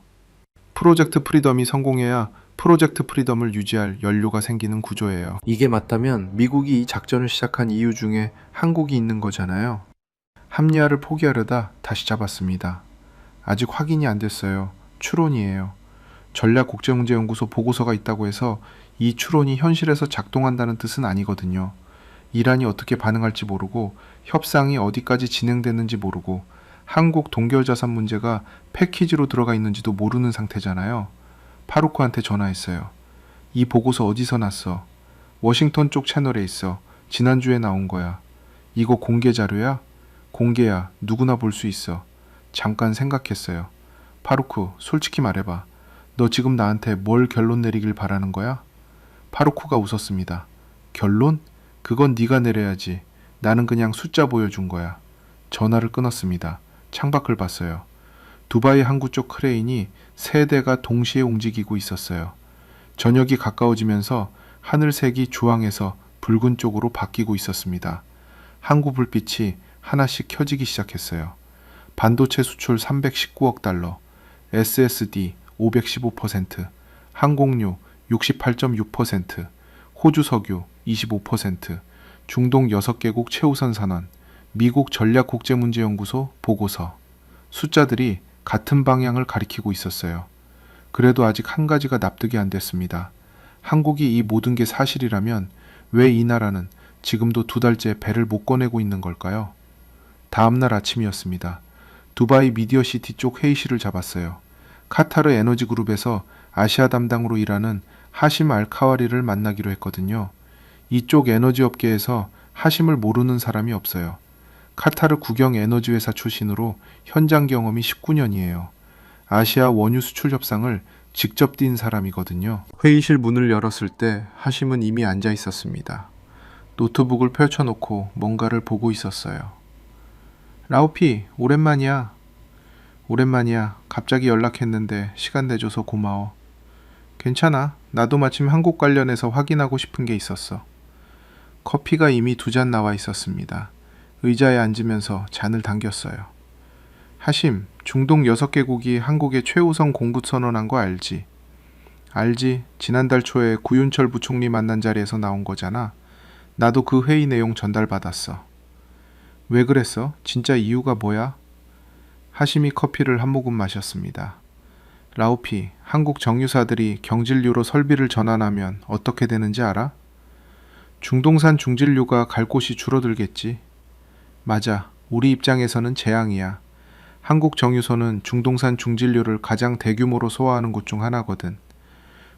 프로젝트 프리덤이 성공해야 프로젝트 프리덤을 유지할 연료가 생기는 구조예요. 이게 맞다면 미국이 이 작전을 시작한 이유 중에 한국이 있는 거잖아요. 합리화를 포기하려다 다시 잡았습니다. 아직 확인이 안 됐어요. 추론이에요. 전략국제문제연구소 보고서가 있다고 해서 이 추론이 현실에서 작동한다는 뜻은 아니거든요. 이란이 어떻게 반응할지 모르고 협상이 어디까지 진행됐는지 모르고 한국 동결자산 문제가 패키지로 들어가 있는지도 모르는 상태잖아요. 파루크한테 전화했어요. 이 보고서 어디서 났어? 워싱턴 쪽 채널에 있어. 지난주에 나온 거야. 이거 공개 자료야? 공개야. 누구나 볼 수 있어. 잠깐 생각했어요. 파루크, 솔직히 말해봐. 너 지금 나한테 뭘 결론 내리길 바라는 거야? 파루크가 웃었습니다. 결론? 그건 네가 내려야지. 나는 그냥 숫자 보여준 거야. 전화를 끊었습니다. 창밖을 봤어요. 두바이 항구 쪽 크레인이 세 대가 동시에 움직이고 있었어요. 저녁이 가까워지면서 하늘색이 주황에서 붉은 쪽으로 바뀌고 있었습니다. 항구 불빛이 하나씩 켜지기 시작했어요. 반도체 수출 319억 달러, SSD 515%, 항공유 68.6%, 호주 석유 25%, 중동 6개국 최우선 산원, 미국 전략국제문제연구소 보고서. 숫자들이 같은 방향을 가리키고 있었어요. 그래도 아직 한 가지가 납득이 안 됐습니다. 한국이 이 모든 게 사실이라면 왜 이 나라는 지금도 2달째 배를 못 꺼내고 있는 걸까요? 다음날 아침이었습니다. 두바이 미디어시티 쪽 회의실을 잡았어요. 카타르 에너지그룹에서 아시아 담당으로 일하는 하심 알카와리를 만나기로 했거든요. 이쪽 에너지 업계에서 하심을 모르는 사람이 없어요. 카타르 국영 에너지 회사 출신으로 현장 경험이 19년이에요. 아시아 원유 수출 협상을 직접 뛴 사람이거든요. 회의실 문을 열었을 때 하심은 이미 앉아 있었습니다. 노트북을 펼쳐놓고 뭔가를 보고 있었어요. 라오피, 오랜만이야. 오랜만이야. 갑자기 연락했는데 시간 내줘서 고마워. 괜찮아. 나도 마침 한국 관련해서 확인하고 싶은 게 있었어. 커피가 이미 2잔 나와 있었습니다. 의자에 앉으면서 잔을 당겼어요. 하심, 중동 6개국이 한국에 최우선 공급 선언한 거 알지? 알지. 지난달 초에 구윤철 부총리 만난 자리에서 나온 거잖아. 나도 그 회의 내용 전달받았어. 왜 그랬어? 진짜 이유가 뭐야? 하심이 커피를 한 모금 마셨습니다. 라오피, 한국 정유사들이 경질유로 설비를 전환하면 어떻게 되는지 알아? 중동산 중진료가 갈 곳이 줄어들겠지. 맞아. 우리 입장에서는 재앙이야. 한국 정유소는 중동산 중진료를 가장 대규모로 소화하는 곳 중 하나거든.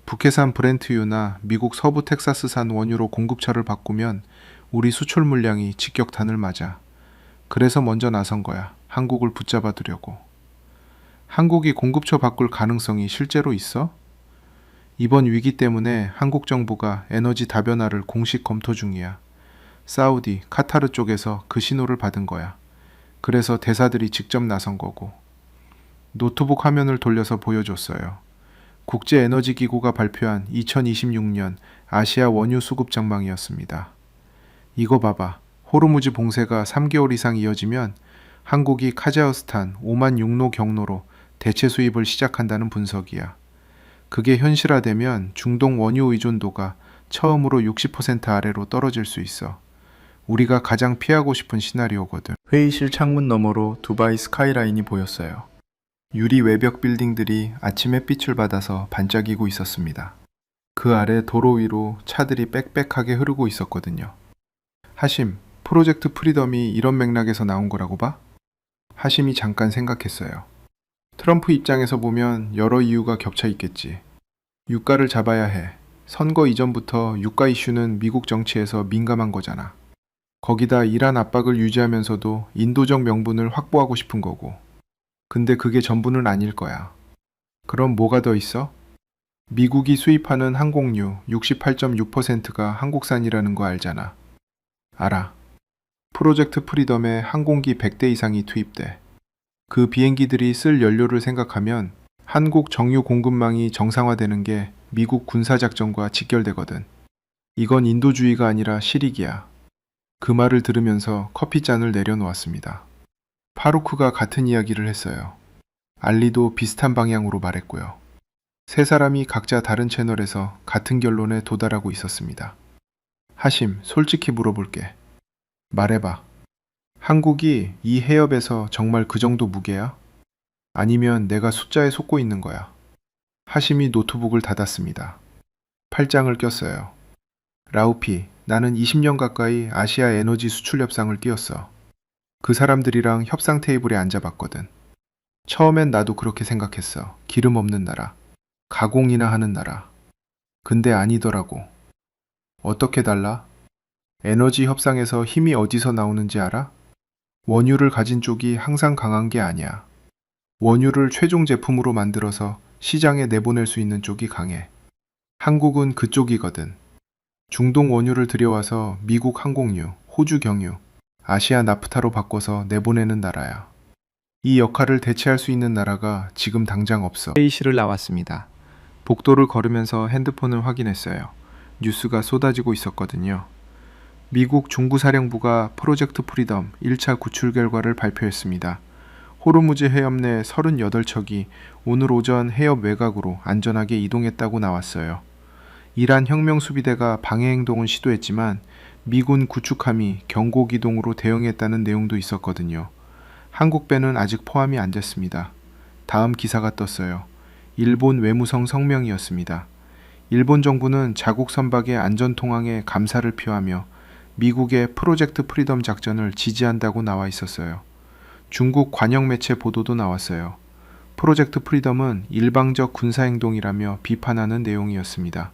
북해산 브렌트유나 미국 서부 텍사스산 원유로 공급처를 바꾸면 우리 수출 물량이 직격탄을 맞아. 그래서 먼저 나선 거야. 한국을 붙잡아 두려고. 한국이 공급처 바꿀 가능성이 실제로 있어? 이번 위기 때문에 한국 정부가 에너지 다변화를 공식 검토 중이야. 사우디, 카타르 쪽에서 그 신호를 받은 거야. 그래서 대사들이 직접 나선 거고. 노트북 화면을 돌려서 보여줬어요. 국제에너지기구가 발표한 2026년 아시아 원유 수급 전망이었습니다. 이거 봐봐. 호르무즈 봉쇄가 3개월 이상 이어지면 한국이 카자흐스탄 오만 육로 경로로 대체 수입을 시작한다는 분석이야. 그게 현실화되면 중동 원유 의존도가 처음으로 60% 아래로 떨어질 수 있어. 우리가 가장 피하고 싶은 시나리오거든. 회의실 창문 너머로 두바이 스카이라인이 보였어요. 유리 외벽 빌딩들이 아침 햇빛을 받아서 반짝이고 있었습니다. 그 아래 도로 위로 차들이 빽빽하게 흐르고 있었거든요. 하심, 프로젝트 프리덤이 이런 맥락에서 나온 거라고 봐? 하심이 잠깐 생각했어요. 트럼프 입장에서 보면 여러 이유가 겹쳐 있겠지. 유가를 잡아야 해. 선거 이전부터 유가 이슈는 미국 정치에서 민감한 거잖아. 거기다 이란 압박을 유지하면서도 인도적 명분을 확보하고 싶은 거고. 근데 그게 전부는 아닐 거야. 그럼 뭐가 더 있어? 미국이 수입하는 항공유 68.6%가 한국산이라는 거 알잖아. 알아. 프로젝트 프리덤에 항공기 100대 이상이 투입돼. 그 비행기들이 쓸 연료를 생각하면 한국 정유 공급망이 정상화되는 게 미국 군사작전과 직결되거든. 이건 인도주의가 아니라 실익이야. 그 말을 들으면서 커피잔을 내려놓았습니다. 파루크가 같은 이야기를 했어요. 알리도 비슷한 방향으로 말했고요. 세 사람이 각자 다른 채널에서 같은 결론에 도달하고 있었습니다. 하심, 솔직히 물어볼게. 말해봐. 한국이 이 해협에서 정말 그 정도 무게야? 아니면 내가 숫자에 속고 있는 거야? 하심이 노트북을 닫았습니다. 팔짱을 꼈어요. 라우피, 나는 20년 가까이 아시아 에너지 수출 협상을 뛰었어. 그 사람들이랑 협상 테이블에 앉아봤거든. 처음엔 나도 그렇게 생각했어. 기름 없는 나라. 가공이나 하는 나라. 근데 아니더라고. 어떻게 달라? 에너지 협상에서 힘이 어디서 나오는지 알아? 원유를 가진 쪽이 항상 강한 게 아니야. 원유를 최종 제품으로 만들어서 시장에 내보낼 수 있는 쪽이 강해. 한국은 그쪽이거든. 중동 원유를 들여와서 미국 항공유, 호주 경유, 아시아 나프타로 바꿔서 내보내는 나라야. 이 역할을 대체할 수 있는 나라가 지금 당장 없어. 회의실을 나왔습니다. 복도를 걸으면서 핸드폰을 확인했어요. 뉴스가 쏟아지고 있었거든요. 미국 중부사령부가 프로젝트 프리덤 1차 구출 결과를 발표했습니다. 호르무즈 해협 내 38척이 오늘 오전 해협 외곽으로 안전하게 이동했다고 나왔어요. 이란 혁명수비대가 방해 행동을 시도했지만 미군 구축함이 경고기동으로 대응했다는 내용도 있었거든요. 한국 배는 아직 포함이 안 됐습니다. 다음 기사가 떴어요. 일본 외무성 성명이었습니다. 일본 정부는 자국 선박의 안전통항에 감사를 표하며 미국의 프로젝트 프리덤 작전을 지지한다고 나와 있었어요. 중국 관영 매체 보도도 나왔어요. 프로젝트 프리덤은 일방적 군사행동이라며 비판하는 내용이었습니다.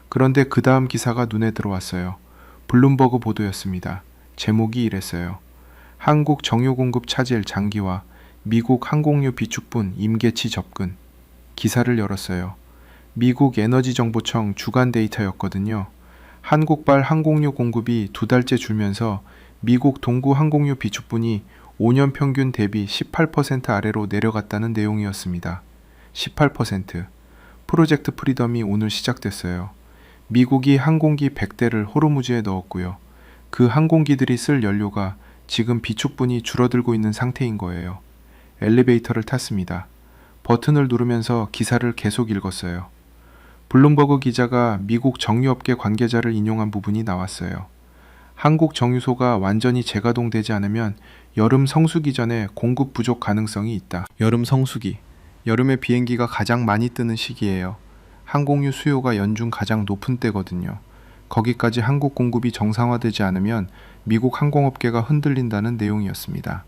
그런데 그 다음 기사가 눈에 들어왔어요. 블룸버그 보도였습니다. 제목이 이랬어요. 한국 정유 공급 차질 장기화, 미국 항공유 비축분 임계치 접근. 기사를 열었어요. 미국 에너지정보청 주간 데이터였거든요. 한국발 항공유 공급이 2달째 줄면서 미국 동구 항공유 비축분이 5년 평균 대비 18% 아래로 내려갔다는 내용이었습니다. 18%. 프로젝트 프리덤이 오늘 시작됐어요. 미국이 항공기 100대를 호르무즈에 넣었고요. 그 항공기들이 쓸 연료가 지금 비축분이 줄어들고 있는 상태인 거예요. 엘리베이터를 탔습니다. 버튼을 누르면서 기사를 계속 읽었어요. 블룸버그 기자가 미국 정유업계 관계자를 인용한 부분이 나왔어요. 한국 정유소가 완전히 재가동되지 않으면 여름 성수기 전에 공급 부족 가능성이 있다. 여름 성수기. 여름에 비행기가 가장 많이 뜨는 시기예요. 항공유 수요가 연중 가장 높은 때거든요. 거기까지 한국 공급이 정상화되지 않으면 미국 항공업계가 흔들린다는 내용이었습니다.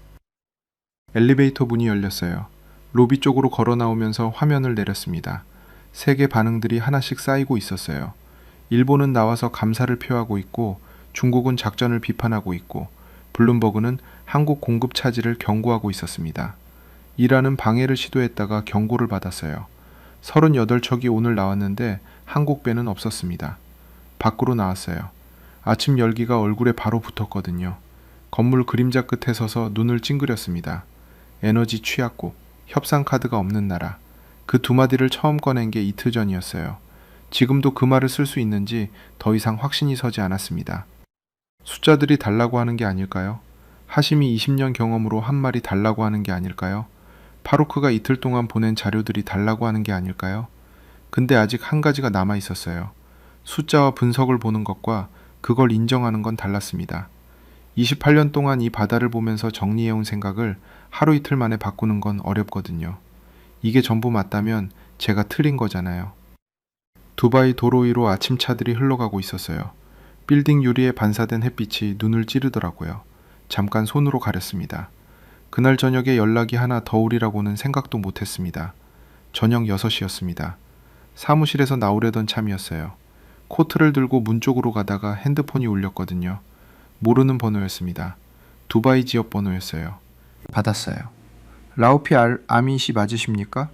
엘리베이터 문이 열렸어요. 로비 쪽으로 걸어 나오면서 화면을 내렸습니다. 세계 반응들이 하나씩 쌓이고 있었어요. 일본은 나와서 감사를 표하고 있고, 중국은 작전을 비판하고 있고, 블룸버그는 한국 공급 차질을 경고하고 있었습니다. 이란은 방해를 시도했다가 경고를 받았어요. 38척이 오늘 나왔는데 한국 배는 없었습니다. 밖으로 나왔어요. 아침 열기가 얼굴에 바로 붙었거든요. 건물 그림자 끝에 서서 눈을 찡그렸습니다. 에너지 취약국, 협상 카드가 없는 나라. 그 두 마디를 처음 꺼낸 게 이틀 전이었어요. 지금도 그 말을 쓸 수 있는지 더 이상 확신이 서지 않았습니다. 숫자들이 달라고 하는 게 아닐까요? 하심이 20년 경험으로 한 말이 달라고 하는 게 아닐까요? 파루크가 이틀 동안 보낸 자료들이 달라고 하는 게 아닐까요? 근데 아직 한 가지가 남아 있었어요. 숫자와 분석을 보는 것과 그걸 인정하는 건 달랐습니다. 28년 동안 이 바다를 보면서 정리해온 생각을 하루 이틀 만에 바꾸는 건 어렵거든요. 이게 전부 맞다면 제가 틀린 거잖아요. 두바이 도로 위로 아침차들이 흘러가고 있었어요. 빌딩 유리에 반사된 햇빛이 눈을 찌르더라고요. 잠깐 손으로 가렸습니다. 그날 저녁에 연락이 하나 더 오리라고는 생각도 못했습니다. 저녁 6시였습니다. 사무실에서 나오려던 참이었어요. 코트를 들고 문 쪽으로 가다가 핸드폰이 울렸거든요. 모르는 번호였습니다. 두바이 지역 번호였어요. 받았어요. 라우피 아민 씨 맞으십니까?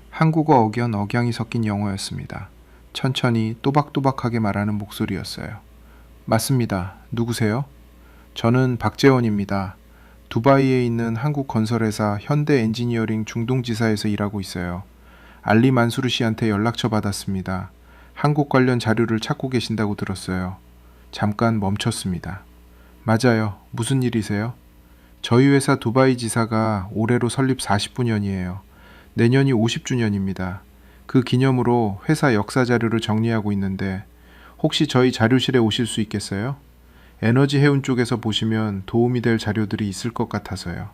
한국어 억양이 섞인 영어였습니다. 천천히 또박또박하게 말하는 목소리였어요. 맞습니다. 누구세요? 저는 박재원입니다. 두바이에 있는 한국 건설회사 현대 엔지니어링 중동지사에서 일하고 있어요. 알리 만수르 씨한테 연락처 받았습니다. 한국 관련 자료를 찾고 계신다고 들었어요. 잠깐 멈췄습니다. 맞아요. 무슨 일이세요? 저희 회사 두바이 지사가 올해로 설립 40주년이에요. 내년이 50주년입니다. 그 기념으로 회사 역사 자료를 정리하고 있는데 혹시 저희 자료실에 오실 수 있겠어요? 에너지 해운 쪽에서 보시면 도움이 될 자료들이 있을 것 같아서요.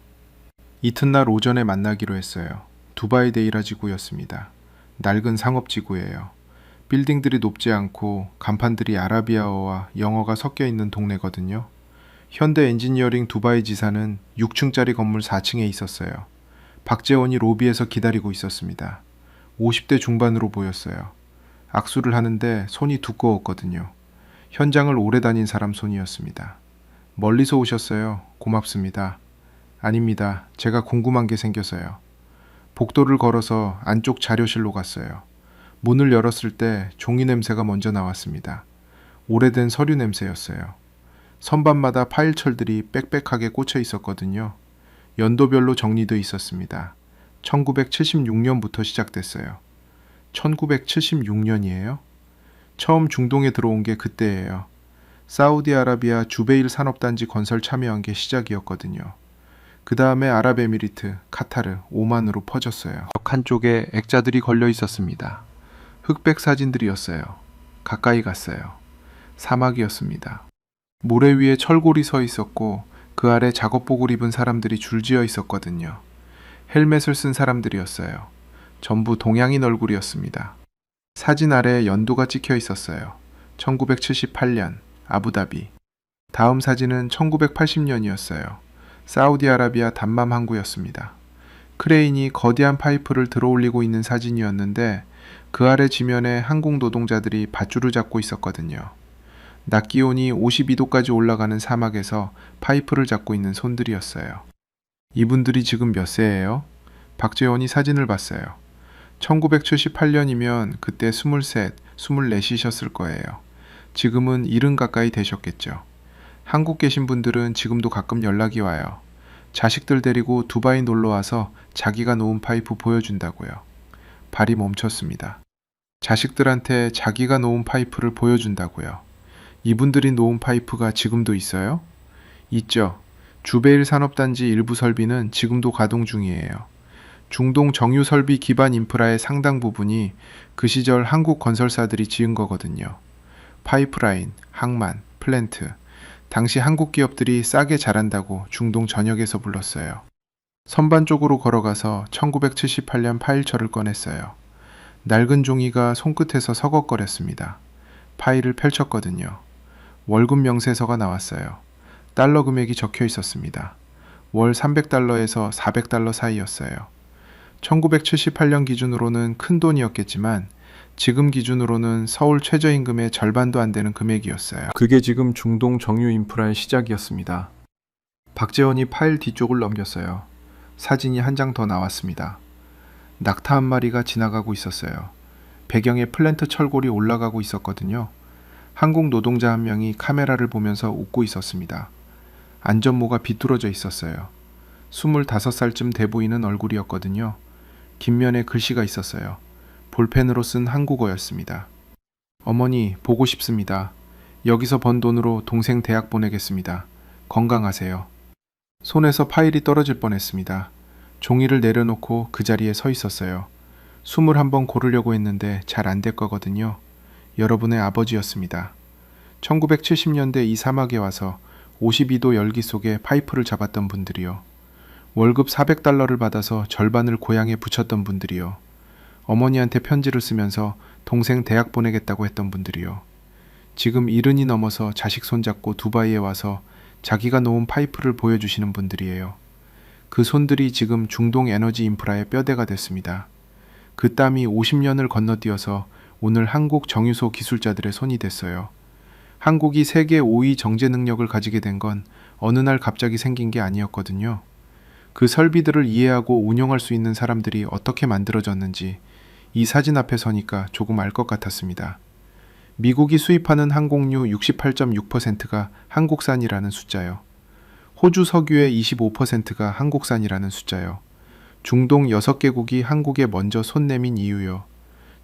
이튿날 오전에 만나기로 했어요. 두바이 데이라 지구였습니다. 낡은 상업지구예요. 빌딩들이 높지 않고 간판들이 아라비아어와 영어가 섞여 있는 동네거든요. 현대 엔지니어링 두바이 지사는 6층짜리 건물 4층에 있었어요. 박재원이 로비에서 기다리고 있었습니다. 50대 중반으로 보였어요. 악수를 하는데 손이 두꺼웠거든요. 현장을 오래 다닌 사람 손이었습니다. 멀리서 오셨어요. 고맙습니다. 아닙니다. 제가 궁금한 게 생겨서요. 복도를 걸어서 안쪽 자료실로 갔어요. 문을 열었을 때 종이 냄새가 먼저 나왔습니다. 오래된 서류 냄새였어요. 선반마다 파일철들이 빽빽하게 꽂혀 있었거든요. 연도별로 정리되어 있었습니다. 1976년부터 시작됐어요. 1976년이에요? 처음 중동에 들어온 게 그때예요. 사우디아라비아 주베일 산업단지 건설 참여한 게 시작이었거든요. 그 다음에 아랍에미리트, 카타르, 오만으로 퍼졌어요. 벽 한쪽에 액자들이 걸려 있었습니다. 흑백 사진들이었어요. 가까이 갔어요. 사막이었습니다. 모래 위에 철골이 서 있었고 그 아래 작업복을 입은 사람들이 줄지어 있었거든요. 헬멧을 쓴 사람들이었어요. 전부 동양인 얼굴이었습니다. 사진 아래에 연도가 찍혀 있었어요. 1978년 아부다비. 다음 사진은 1980년이었어요. 사우디아라비아 담맘 항구였습니다. 크레인이 거대한 파이프를 들어올리고 있는 사진이었는데 그 아래 지면에 항공 노동자들이 밧줄을 잡고 있었거든요. 낮 기온이 52도까지 올라가는 사막에서 파이프를 잡고 있는 손들이었어요. 이분들이 지금 몇 세예요? 박재원이 사진을 봤어요. 1978년이면 그때 23, 24이셨을 거예요. 지금은 70 가까이 되셨겠죠. 한국 계신 분들은 지금도 가끔 연락이 와요. 자식들 데리고 두바이 놀러와서 자기가 놓은 파이프 보여준다고요. 발이 멈췄습니다. 자식들한테 자기가 놓은 파이프를 보여준다고요. 이분들이 놓은 파이프가 지금도 있어요? 있죠. 주베일 산업단지 일부 설비는 지금도 가동 중이에요. 중동 정유 설비 기반 인프라의 상당 부분이 그 시절 한국 건설사들이 지은 거거든요. 파이프라인, 항만, 플랜트. 당시 한국 기업들이 싸게 잘한다고 중동 전역에서 불렀어요. 선반 쪽으로 걸어가서 1978년 파일철을 꺼냈어요. 낡은 종이가 손끝에서 서걱거렸습니다. 파일을 펼쳤거든요. 월급 명세서가 나왔어요. 달러 금액이 적혀 있었습니다. 월 300달러에서 400달러 사이였어요. 1978년 기준으로는 큰 돈이었겠지만 지금 기준으로는 서울 최저임금의 절반도 안 되는 금액이었어요. 그게 지금 중동 정유 인프라의 시작이었습니다. 박재원이 파일 뒤쪽을 넘겼어요. 사진이 한 장 더 나왔습니다. 낙타 한 마리가 지나가고 있었어요. 배경에 플랜트 철골이 올라가고 있었거든요. 한국 노동자 한 명이 카메라를 보면서 웃고 있었습니다. 안전모가 비뚤어져 있었어요. 25살쯤 돼 보이는 얼굴이었거든요. 뒷면에 글씨가 있었어요. 볼펜으로 쓴 한국어였습니다. 어머니, 보고 싶습니다. 여기서 번 돈으로 동생 대학 보내겠습니다. 건강하세요. 손에서 파일이 떨어질 뻔했습니다. 종이를 내려놓고 그 자리에 서 있었어요. 21번 고르려고 했는데 잘 안 될 거거든요. 여러분의 아버지였습니다. 1970년대 이 사막에 와서 52도 열기 속에 파이프를 잡았던 분들이요. 월급 400달러를 받아서 절반을 고향에 붙였던 분들이요. 어머니한테 편지를 쓰면서 동생 대학 보내겠다고 했던 분들이요. 지금 70이 넘어서 자식 손잡고 두바이에 와서 자기가 놓은 파이프를 보여주시는 분들이에요. 그 손들이 지금 중동 에너지 인프라의 뼈대가 됐습니다. 그 땀이 50년을 건너뛰어서 오늘 한국 정유소 기술자들의 손이 됐어요. 한국이 세계 5위 정제 능력을 가지게 된 건 어느 날 갑자기 생긴 게 아니었거든요. 그 설비들을 이해하고 운용할 수 있는 사람들이 어떻게 만들어졌는지 이 사진 앞에 서니까 조금 알 것 같았습니다. 미국이 수입하는 항공유 68.6%가 한국산이라는 숫자요. 호주 석유의 25%가 한국산이라는 숫자요. 중동 6개국이 한국에 먼저 손 내민 이유요.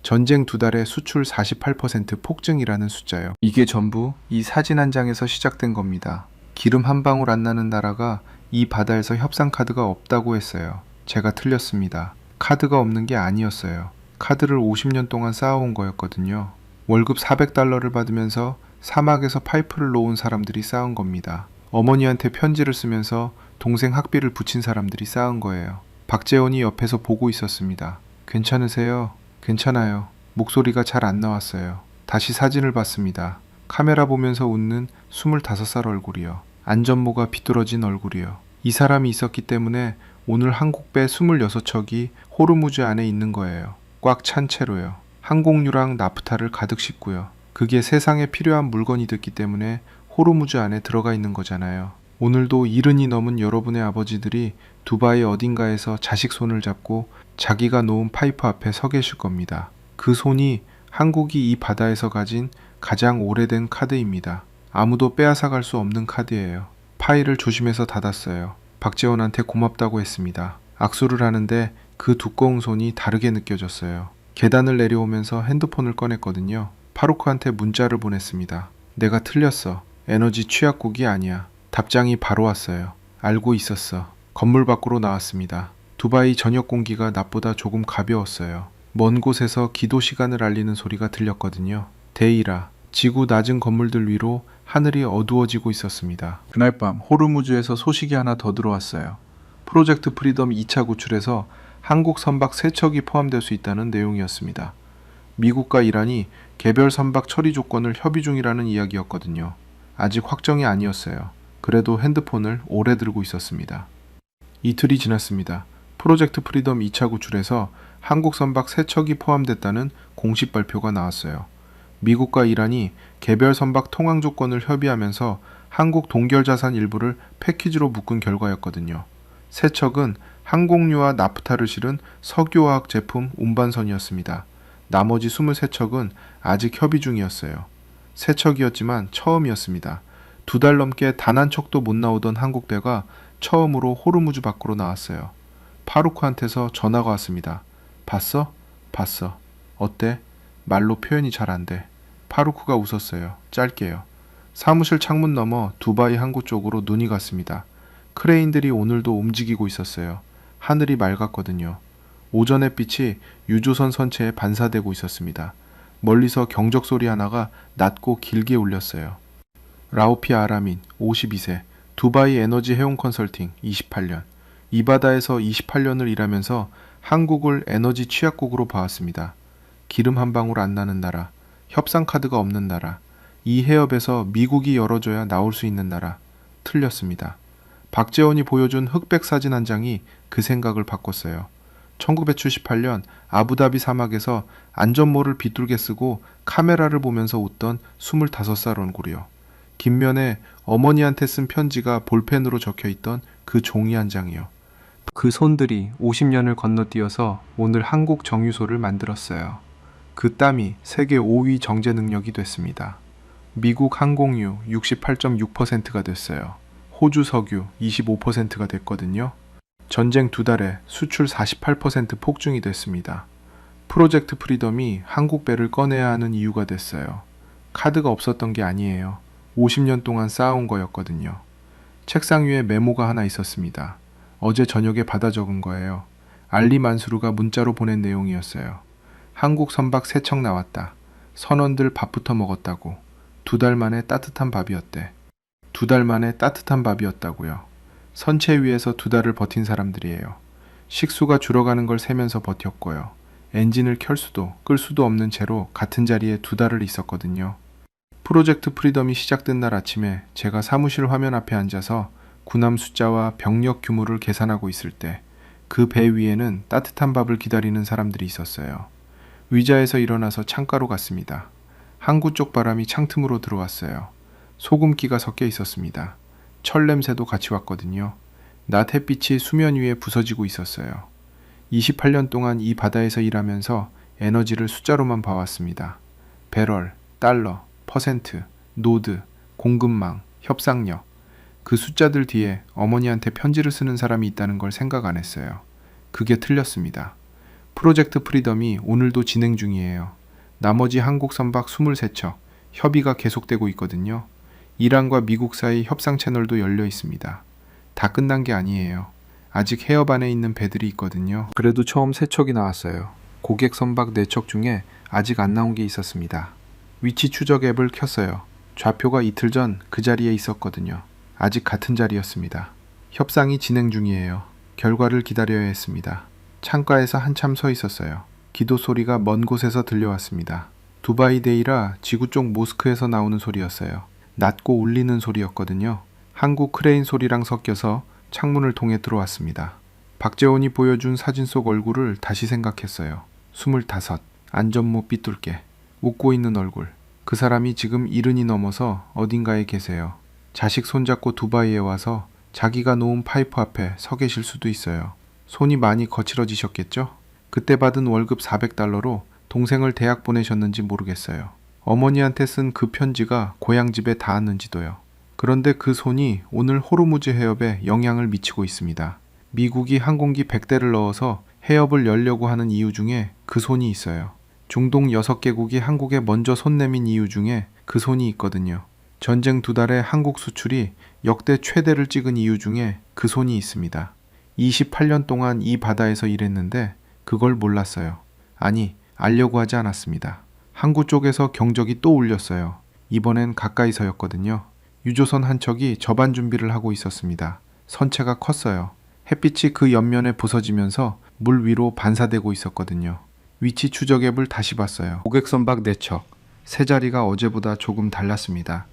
전쟁 2달에 수출 48% 폭증이라는 숫자요. 이게 전부 이 사진 한 장에서 시작된 겁니다. 기름 한 방울 안 나는 나라가 이 바다에서 협상 카드가 없다고 했어요. 제가 틀렸습니다. 카드가 없는 게 아니었어요. 카드를 50년 동안 쌓아온 거였거든요. 월급 400달러를 받으면서 사막에서 파이프를 놓은 사람들이 쌓은 겁니다. 어머니한테 편지를 쓰면서 동생 학비를 붙인 사람들이 쌓은 거예요. 박재원이 옆에서 보고 있었습니다. 괜찮으세요? 괜찮아요. 목소리가 잘 안 나왔어요. 다시 사진을 봤습니다. 카메라 보면서 웃는 25살 얼굴이요. 안전모가 비뚤어진 얼굴이요. 이 사람이 있었기 때문에 오늘 한국배 26척이 호르무즈 안에 있는 거예요. 꽉 찬 채로요. 항공유랑 나프타를 가득 싣고요. 그게 세상에 필요한 물건이 됐기 때문에 호르무즈 안에 들어가 있는 거잖아요. 오늘도 70이 넘은 여러분의 아버지들이 두바이 어딘가에서 자식 손을 잡고 자기가 놓은 파이프 앞에 서 계실 겁니다. 그 손이 한국이 이 바다에서 가진 가장 오래된 카드입니다. 아무도 빼앗아갈 수 없는 카드예요. 파일을 조심해서 닫았어요. 박재원한테 고맙다고 했습니다. 악수를 하는데 그 두꺼운 손이 다르게 느껴졌어요. 계단을 내려오면서 핸드폰을 꺼냈거든요. 파루크한테 문자를 보냈습니다. 내가 틀렸어. 에너지 취약국이 아니야. 답장이 바로 왔어요. 알고 있었어. 건물 밖으로 나왔습니다. 두바이 저녁 공기가 낮보다 조금 가벼웠어요. 먼 곳에서 기도 시간을 알리는 소리가 들렸거든요. 데이라, 지구 낮은 건물들 위로 하늘이 어두워지고 있었습니다. 그날 밤 호르무즈에서 소식이 하나 더 들어왔어요. 프로젝트 프리덤 2차 구출에서 한국 선박 3척이 포함될 수 있다는 내용이었습니다. 미국과 이란이 개별 선박 처리 조건을 협의 중이라는 이야기였거든요. 아직 확정이 아니었어요. 그래도 핸드폰을 오래 들고 있었습니다. 이틀이 지났습니다. 프로젝트 프리덤 2차 구출에서 한국 선박 3척이 포함됐다는 공식 발표가 나왔어요. 미국과 이란이 개별 선박 통항 조건을 협의하면서 한국 동결 자산 일부를 패키지로 묶은 결과였거든요. 3척은 항공유와 나프타를 실은 석유화학 제품 운반선이었습니다. 나머지 23척은 아직 협의 중이었어요. 3척이었지만 처음이었습니다. 2달 넘게 단 한 척도 못 나오던 한국배가 처음으로 호르무즈 밖으로 나왔어요. 파루크한테서 전화가 왔습니다. 봤어? 봤어. 어때? 말로 표현이 잘 안 돼. 파루크가 웃었어요. 짧게요. 사무실 창문 너머 두바이 항구 쪽으로 눈이 갔습니다. 크레인들이 오늘도 움직이고 있었어요. 하늘이 맑았거든요. 오전 햇빛이 유조선 선체에 반사되고 있었습니다. 멀리서 경적 소리 하나가 낮고 길게 울렸어요. 라우피 아라민 52세 두바이 에너지 해운 컨설팅 28년 이 바다에서 28년을 일하면서 한국을 에너지 취약국으로 봐왔습니다. 기름 한 방울 안 나는 나라, 협상 카드가 없는 나라. 이 해협에서 미국이 열어줘야 나올 수 있는 나라. 틀렸습니다. 박재원이 보여준 흑백 사진 한 장이 그 생각을 바꿨어요. 1978년 아부다비 사막에서 안전모를 비뚤게 쓰고 카메라를 보면서 웃던 25살 얼굴이요. 뒷면에 어머니한테 쓴 편지가 볼펜으로 적혀있던 그 종이 한 장이요. 그 손들이 50년을 건너뛰어서 오늘 한국 정유소를 만들었어요. 그 땀이 세계 5위 정제 능력이 됐습니다. 미국 항공유 68.6%가 됐어요. 호주 석유 25%가 됐거든요. 전쟁 2달에 수출 48% 폭증이 됐습니다. 프로젝트 프리덤이 한국 배를 꺼내야 하는 이유가 됐어요. 카드가 없었던 게 아니에요. 50년 동안 쌓아온 거였거든요. 책상 위에 메모가 하나 있었습니다. 어제 저녁에 받아 적은 거예요. 알리 만수르가 문자로 보낸 내용이었어요. 한국 선박 3척 나왔다. 선원들 밥부터 먹었다고. 2달 만에 따뜻한 밥이었대. 2달 만에 따뜻한 밥이었다고요. 선체 위에서 2달을 버틴 사람들이에요. 식수가 줄어가는 걸 세면서 버텼고요. 엔진을 켤 수도 끌 수도 없는 채로 같은 자리에 2달을 있었거든요. 프로젝트 프리덤이 시작된 날 아침에 제가 사무실 화면 앞에 앉아서 군함 숫자와 병력 규모를 계산하고 있을 때 그 배 위에는 따뜻한 밥을 기다리는 사람들이 있었어요. 의자에서 일어나서 창가로 갔습니다. 항구 쪽 바람이 창틈으로 들어왔어요. 소금기가 섞여 있었습니다. 철 냄새도 같이 왔거든요. 낮 햇빛이 수면 위에 부서지고 있었어요. 28년 동안 이 바다에서 일하면서 에너지를 숫자로만 봐왔습니다. 배럴, 달러, 퍼센트, 노드, 공급망, 협상력. 그 숫자들 뒤에 어머니한테 편지를 쓰는 사람이 있다는 걸 생각 안 했어요. 그게 틀렸습니다. 프로젝트 프리덤이 오늘도 진행 중이에요. 나머지 한국 선박 23척, 협의가 계속되고 있거든요. 이란과 미국 사이 협상 채널도 열려 있습니다. 다 끝난 게 아니에요. 아직 해협 안에 있는 배들이 있거든요. 그래도 처음 3척이 나왔어요. 고객 선박 4척 중에 아직 안 나온 게 있었습니다. 위치 추적 앱을 켰어요. 좌표가 이틀 전 그 자리에 있었거든요. 아직 같은 자리였습니다. 협상이 진행 중이에요. 결과를 기다려야 했습니다. 창가에서 한참 서 있었어요. 기도 소리가 먼 곳에서 들려왔습니다. 두바이 데이라 지구 쪽 모스크에서 나오는 소리였어요. 낮고 울리는 소리였거든요. 한국 크레인 소리랑 섞여서 창문을 통해 들어왔습니다. 박재원이 보여준 사진 속 얼굴을 다시 생각했어요. 25, 안전모 삐뚤게, 웃고 있는 얼굴. 그 사람이 지금 70이 넘어서 어딘가에 계세요. 자식 손잡고 두바이에 와서 자기가 놓은 파이프 앞에 서 계실 수도 있어요. 손이 많이 거칠어지셨겠죠? 그때 받은 월급 400달러로 동생을 대학 보내셨는지 모르겠어요. 어머니한테 쓴 그 편지가 고향 집에 닿았는지도요. 그런데 그 손이 오늘 호르무즈 해협에 영향을 미치고 있습니다. 미국이 항공기 100대를 넣어서 해협을 열려고 하는 이유 중에 그 손이 있어요. 중동 6개국이 한국에 먼저 손 내민 이유 중에 그 손이 있거든요. 전쟁 2달에 한국 수출이 역대 최대를 찍은 이유 중에 그 손이 있습니다. 28년 동안 이 바다에서 일했는데 그걸 몰랐어요. 아니, 알려고 하지 않았습니다. 항구 쪽에서 경적이 또 울렸어요. 이번엔 가까이서였거든요. 유조선 한 척이 접안 준비를 하고 있었습니다. 선체가 컸어요. 햇빛이 그 옆면에 부서지면서 물 위로 반사되고 있었거든요. 위치 추적 앱을 다시 봤어요. 고객 선박 4척. 세 자리가 어제보다 조금 달랐습니다.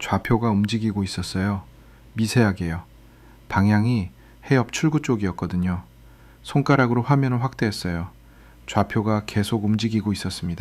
좌표가 움직이고 있었어요. 미세하게요. 방향이 해협 출구 쪽이었거든요. 손가락으로 화면을 확대했어요. 좌표가 계속 움직이고 있었습니다.